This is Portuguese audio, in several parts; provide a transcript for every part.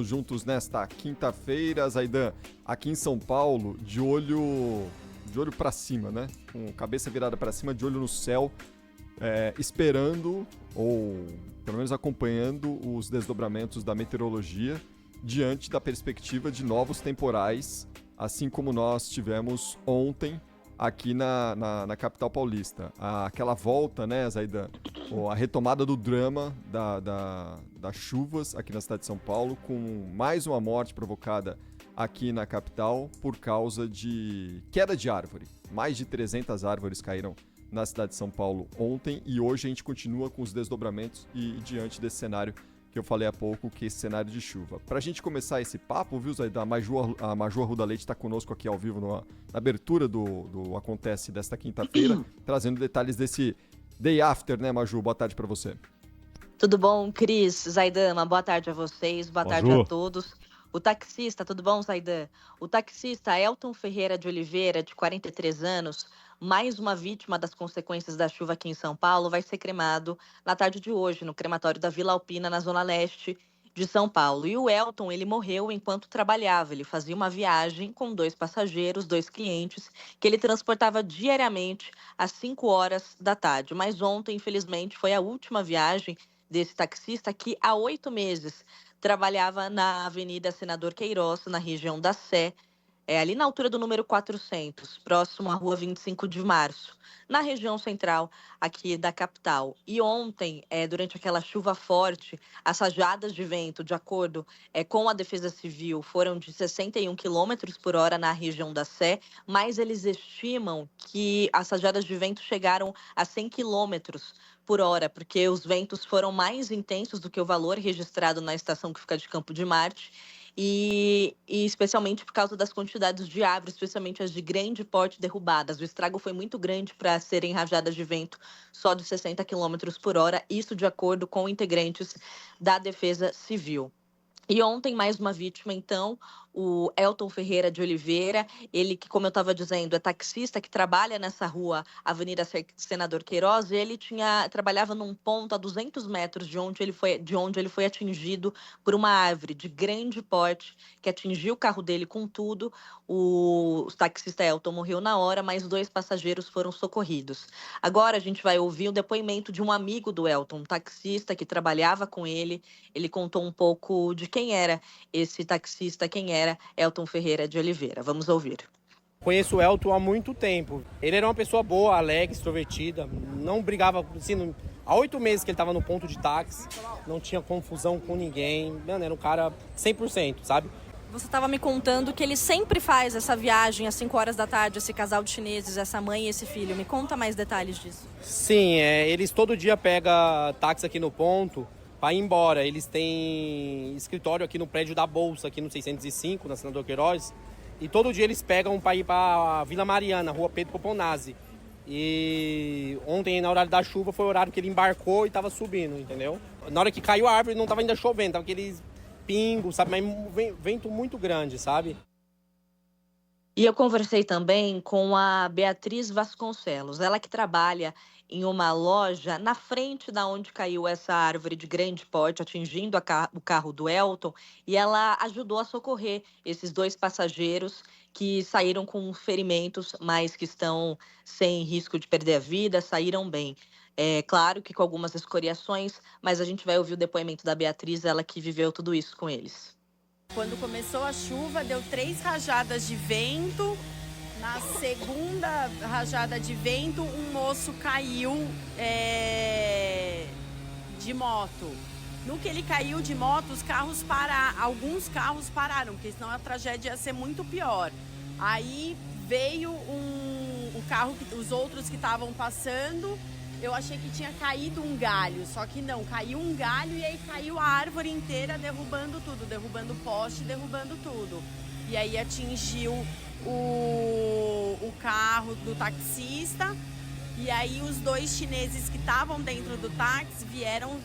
Juntos nesta quinta-feira, Zaidan, aqui em São Paulo, de olho para cima, né? Com cabeça virada para cima, de olho no céu, esperando ou pelo menos acompanhando os desdobramentos da meteorologia diante da perspectiva de novos temporais, assim como nós tivemos ontem aqui na capital paulista. Aquela volta, né, Zaidan? A retomada do drama das chuvas aqui na cidade de São Paulo, com mais uma morte provocada aqui na capital por causa de queda de árvore. Mais de 300 árvores caíram na cidade de São Paulo ontem e hoje a gente continua com os desdobramentos e diante desse cenário que eu falei há pouco, que é esse cenário de chuva. Pra gente começar esse papo, viu, Zaidan? A Maju Arruda Leite está conosco aqui ao vivo na abertura do Acontece desta quinta-feira, trazendo detalhes desse Day After, né, Maju? Boa tarde pra você. Tudo bom, Cris? Zaidan, uma boa tarde a vocês, boa tarde a todos. O taxista, tudo bom, Zaidan? O taxista Elton Ferreira de Oliveira, de 43 anos, mais uma vítima das consequências da chuva aqui em São Paulo, vai ser cremado na tarde de hoje, no crematório da Vila Alpina, na zona leste de São Paulo. E o Elton, ele morreu enquanto trabalhava. Ele fazia uma viagem com 2 passageiros, 2 clientes, que ele transportava diariamente às 5 horas da tarde. Mas ontem, infelizmente, foi a última viagem desse taxista que há 8 meses trabalhava na Avenida Senador Queiroz, na região da Sé, ali na altura do número 400, próximo à rua 25 de março, na região central aqui da capital. E ontem, durante aquela chuva forte, as rajadas de vento, de acordo com a Defesa Civil, foram de 61 quilômetros por hora na região da Sé, mas eles estimam que as rajadas de vento chegaram a 100 quilômetros por hora, porque os ventos foram mais intensos do que o valor registrado na estação que fica de Campo de Marte, e especialmente por causa das quantidades de árvores, especialmente as de grande porte derrubadas. O estrago foi muito grande para serem rajadas de vento só de 60 quilômetros por hora, isso de acordo com integrantes da Defesa Civil. E ontem, mais uma vítima, então, o Elton Ferreira de Oliveira, ele que, como eu estava dizendo, é taxista que trabalha nessa rua, Avenida Senador Queiroz, ele trabalhava num ponto a 200 metros de onde ele foi atingido por uma árvore de grande porte, que atingiu o carro dele com tudo. O taxista Elton morreu na hora, mas 2 passageiros foram socorridos. Agora a gente vai ouvir o depoimento de um amigo do Elton, um taxista que trabalhava com ele. Ele contou um pouco de quem era esse taxista, quem era Elton Ferreira de Oliveira. Vamos ouvir. Conheço o Elton há muito tempo. Ele era uma pessoa boa, alegre, extrovertida, não brigava, assim, há 8 meses que ele estava no ponto de táxi, não tinha confusão com ninguém, mano, era um cara 100%, sabe? Você estava me contando que ele sempre faz essa viagem às 5 horas da tarde, esse casal de chineses, essa mãe e esse filho. Me conta mais detalhes disso. Sim, eles todo dia pegam táxi aqui no ponto para ir embora. Eles têm escritório aqui no prédio da Bolsa, aqui no 605, na Senador Queiroz. E todo dia eles pegam para ir para Vila Mariana, Rua Pedro Poponazzi. E ontem, na hora da chuva, foi o horário que ele embarcou e estava subindo, entendeu? Na hora que caiu a árvore, não estava ainda chovendo, estava aqueles pingos, sabe? Mas vento muito grande, sabe? E eu conversei também com a Beatriz Vasconcelos, ela que trabalha em uma loja na frente da onde caiu essa árvore de grande porte, atingindo o carro do Elton, e ela ajudou a socorrer esses 2 passageiros que saíram com ferimentos, mas que estão sem risco de perder a vida, saíram bem. É claro que com algumas escoriações, mas a gente vai ouvir o depoimento da Beatriz, ela que viveu tudo isso com eles. Quando começou a chuva, deu 3 rajadas de vento. Na segunda rajada de vento, um moço caiu de moto. No que ele caiu de moto, alguns carros pararam, porque senão a tragédia ia ser muito pior. Aí veio o carro, os outros que estavam passando. Eu achei que tinha caído um galho, só que não, caiu um galho e aí caiu a árvore inteira, derrubando tudo, derrubando o poste, derrubando tudo. E aí atingiu o carro do taxista, e aí os 2 chineses que estavam dentro do táxi vieram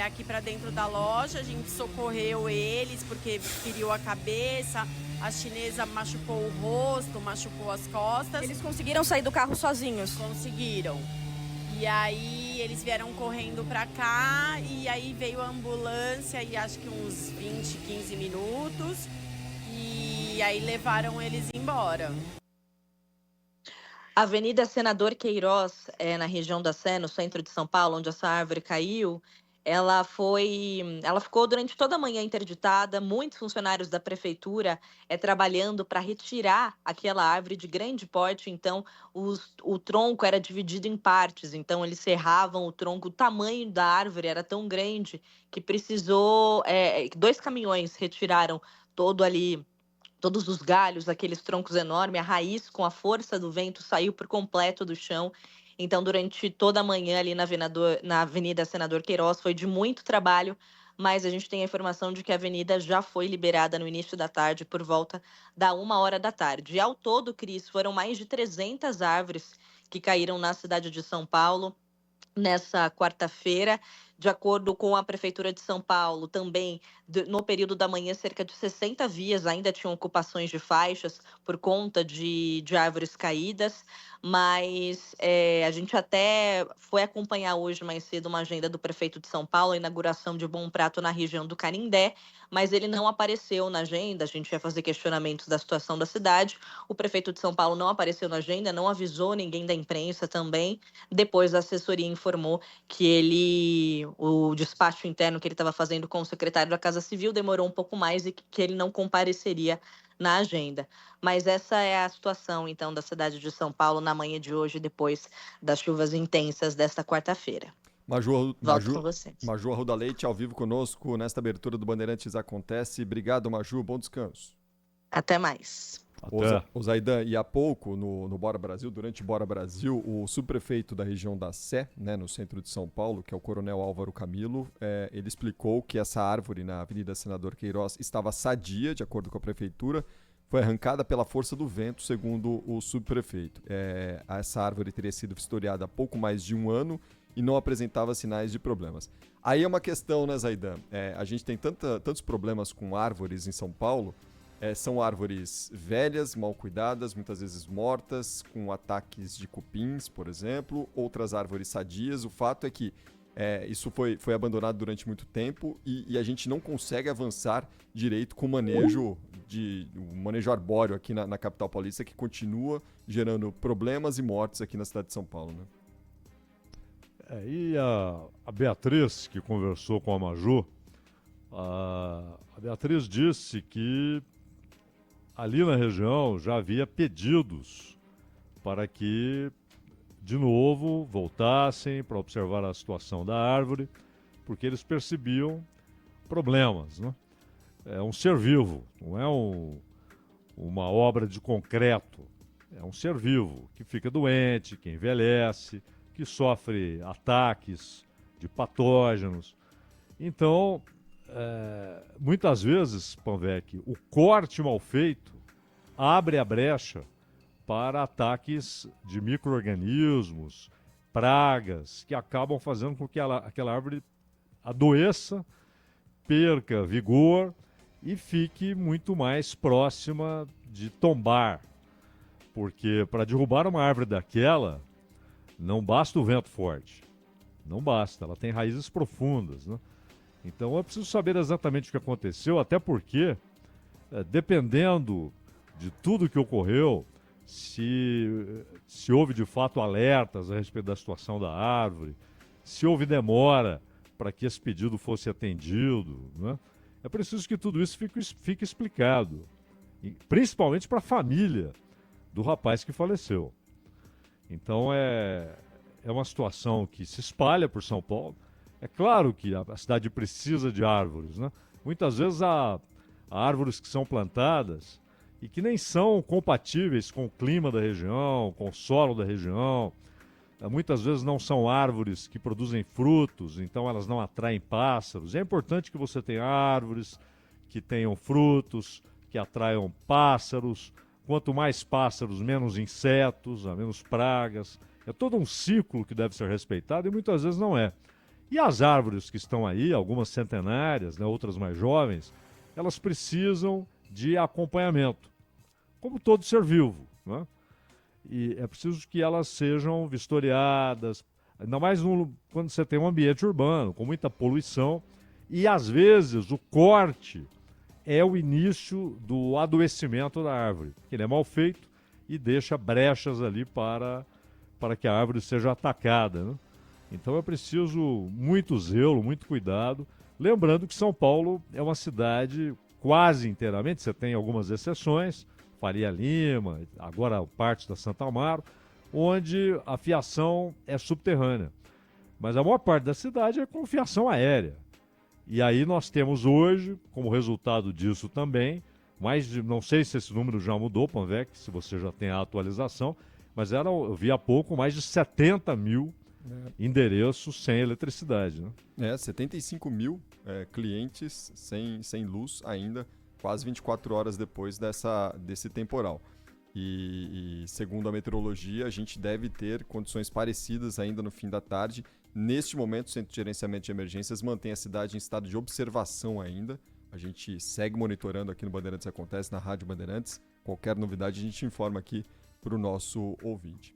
aqui para dentro da loja, a gente socorreu eles porque feriu a cabeça, a chinesa machucou o rosto, machucou as costas. Eles conseguiram sair do carro sozinhos? Conseguiram. E aí eles vieram correndo pra cá e aí veio a ambulância e acho que uns 20, 15 minutos e aí levaram eles embora. Avenida Senador Queiroz, na região da Sé, no centro de São Paulo, onde essa árvore caiu, ela ficou durante toda a manhã interditada. Muitos funcionários da prefeitura trabalhando para retirar aquela árvore de grande porte. Então, o tronco era dividido em partes. Então, eles serravam o tronco. O tamanho da árvore era tão grande que precisou. 2 caminhões retiraram todo ali. Todos os galhos, aqueles troncos enormes, a raiz, com a força do vento, saiu por completo do chão. Então, durante toda a manhã ali na Avenida Senador Queiroz, foi de muito trabalho, mas a gente tem a informação de que a avenida já foi liberada no início da tarde, por volta da 1h da tarde. E ao todo, Cris, foram mais de 300 árvores que caíram na cidade de São Paulo nessa quarta-feira. De acordo com a Prefeitura de São Paulo, também no período da manhã, cerca de 60 vias ainda tinham ocupações de faixas por conta de árvores caídas, mas a gente até foi acompanhar hoje mais cedo uma agenda do prefeito de São Paulo, a inauguração de Bom Prato na região do Canindé, mas ele não apareceu na agenda. A gente ia fazer questionamentos da situação da cidade, o prefeito de São Paulo não apareceu na agenda, não avisou ninguém da imprensa também. Depois a assessoria informou que o despacho interno que ele estava fazendo com o secretário da Casa Civil demorou um pouco mais e que ele não compareceria na agenda. Mas essa é a situação, então, da cidade de São Paulo na manhã de hoje, depois das chuvas intensas desta quarta-feira. Volto com vocês. Maju Arruda Leite, ao vivo conosco nesta abertura do Bandeirantes Acontece. Obrigado, Maju. Bom descanso. Até mais. O Zaidan, e há pouco, no Bora Brasil, durante Bora Brasil, o subprefeito da região da Sé, né, no centro de São Paulo, que é o Coronel Álvaro Camilo, ele explicou que essa árvore na Avenida Senador Queiroz estava sadia, de acordo com a prefeitura, foi arrancada pela força do vento, segundo o subprefeito. Essa árvore teria sido vistoriada há pouco mais de um ano e não apresentava sinais de problemas. Aí é uma questão, né, Zaidan? A gente tem tantos problemas com árvores em São Paulo. São árvores velhas, mal cuidadas, muitas vezes mortas, com ataques de cupins, por exemplo, outras árvores sadias. O fato é que isso foi abandonado durante muito tempo e a gente não consegue avançar direito com o manejo arbóreo aqui na capital paulista, que continua gerando problemas e mortes aqui na cidade de São Paulo, né? E a Beatriz, que conversou com a Maju, a Beatriz disse que ali na região já havia pedidos para que, de novo, voltassem para observar a situação da árvore, porque eles percebiam problemas, né? É um ser vivo, não é uma obra de concreto. É um ser vivo que fica doente, que envelhece, que sofre ataques de patógenos. Então, muitas vezes, Panvec, o corte mal feito abre a brecha para ataques de micro-organismos, pragas, que acabam fazendo com que aquela árvore adoeça, perca vigor e fique muito mais próxima de tombar. Porque para derrubar uma árvore daquela, não basta o vento forte. Não basta, ela tem raízes profundas, né? Então é preciso saber exatamente o que aconteceu, até porque, dependendo de tudo que ocorreu, se houve de fato alertas a respeito da situação da árvore, se houve demora para que esse pedido fosse atendido, né? É preciso que tudo isso fique explicado, principalmente para a família do rapaz que faleceu. Então é uma situação que se espalha por São Paulo. É claro que a cidade precisa de árvores, né? Muitas vezes há árvores que são plantadas e que nem são compatíveis com o clima da região, com o solo da região. Muitas vezes não são árvores que produzem frutos, então elas não atraem pássaros. É importante que você tenha árvores que tenham frutos, que atraiam pássaros. Quanto mais pássaros, menos insetos, menos pragas. É todo um ciclo que deve ser respeitado e muitas vezes não é. E as árvores que estão aí, algumas centenárias, né, outras mais jovens, elas precisam de acompanhamento, como todo ser vivo, né? E é preciso que elas sejam vistoriadas, Ainda mais quando você tem um ambiente urbano, com muita poluição. E, às vezes, o corte é o início do adoecimento da árvore, que ele é mal feito e deixa brechas ali para que a árvore seja atacada, né? Então é preciso muito zelo, muito cuidado. Lembrando que São Paulo é uma cidade quase inteiramente, você tem algumas exceções, Faria Lima, agora parte da Santa Amaro, onde a fiação é subterrânea. Mas a maior parte da cidade é com fiação aérea. E aí nós temos hoje, como resultado disso também, não sei se esse número já mudou, Panvec, se você já tem a atualização, mas eu vi há pouco mais de 70 mil endereços sem eletricidade, né? 75 mil clientes sem luz ainda, quase 24 horas depois desse temporal. E segundo a meteorologia, a gente deve ter condições parecidas ainda no fim da tarde. Neste momento, o Centro de Gerenciamento de Emergências mantém a cidade em estado de observação ainda. A gente segue monitorando aqui no Bandeirantes Acontece, na Rádio Bandeirantes. Qualquer novidade a gente informa aqui para o nosso ouvinte.